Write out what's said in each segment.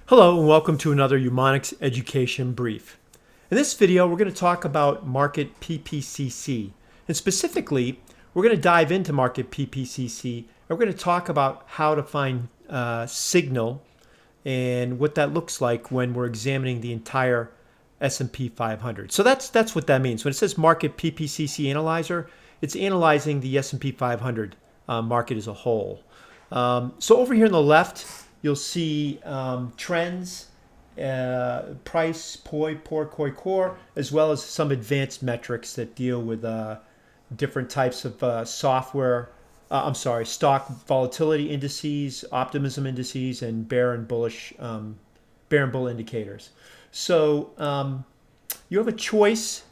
Hello and welcome to another Mnemonics Education Brief. In this video, we're going to talk about market PPCC. And specifically, we're going to dive into market PPCC and we're going to talk about how to find signal and what that looks like when we're examining the entire S&P 500. So that's what that means. When it says market PPCC analyzer, it's analyzing the S&P 500 market as a whole. So over here on the left, you'll see trends, price, POI, POR, KOI, core, as well as some advanced metrics that deal with different types of stock volatility indices, optimism indices, and bear and bull indicators. So you have a choice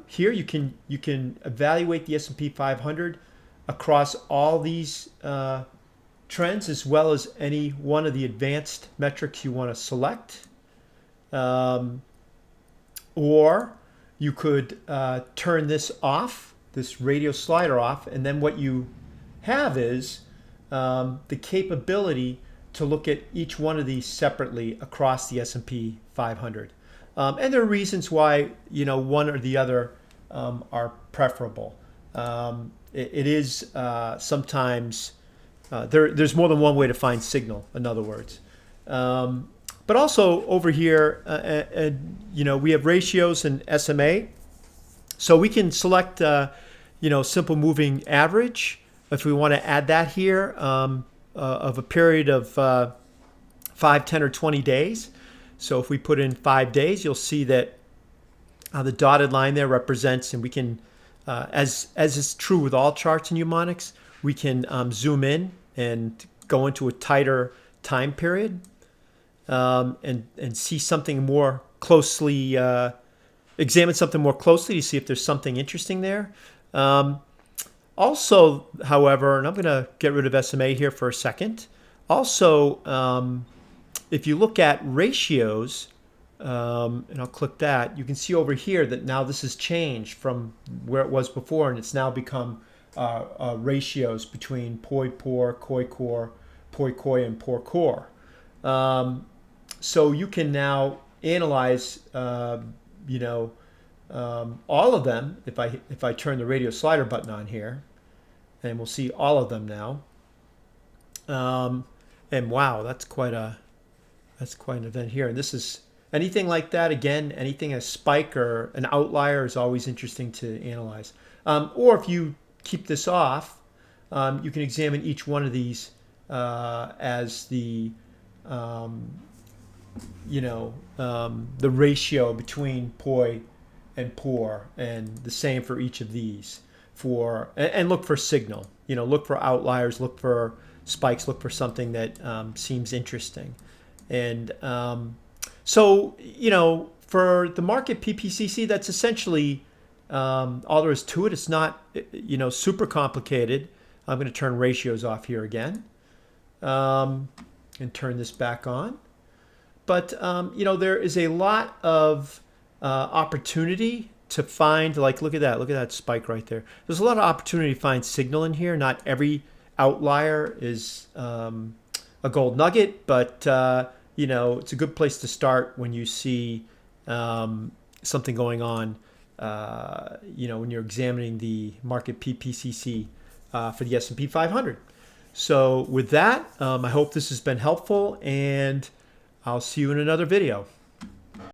here. You can evaluate the S&P 500 across all these trends, as well as any one of the advanced metrics you want to select. Or you could turn this off, this radio slider off, and then what you have is the capability to look at each one of these separately across the S&P 500. And there are reasons why one or the other are preferable. It is sometimes there's more than one way to find signal, in other words. But also over here, we have ratios and SMA. So we can select, simple moving average if we want to add that here of a period of 5, 10, or 20 days. So if we put in 5 days, you'll see that the dotted line there represents, and we can, as is true with all charts in mnemonics, we can zoom in and go into a tighter time period and see something more closely, examine something more closely to see if there's something interesting there. Also, however, and I'm going to get rid of SMA here for a second. Also, if you look at ratios, and I'll click that, you can see over here that now this has changed from where it was before, and it's now become ratios between POI, POR, KOI, core, POI, KOI, and POR, core. So you can now analyze, all of them. If I turn the radio slider button on here, and we'll see all of them now. And wow, that's quite an event here. And this is anything like that. Again, anything a spike or an outlier is always interesting to analyze. Or if you keep this off, you can examine each one of these as the ratio between POI and POR, and the same for each of these. And look for signal. Look for outliers, look for spikes, look for something that seems interesting. And so for the market PPCC, that's essentially all there is to it. It's not, super complicated. I'm going to turn ratios off here again and turn this back on. But, there is a lot of opportunity to find, like, look at that spike right there. There's a lot of opportunity to find signal in here. Not every outlier is a gold nugget, but, it's a good place to start when you see something going on. When you're examining the market PPCC for the S&P 500. So with that, I hope this has been helpful, and I'll see you in another video.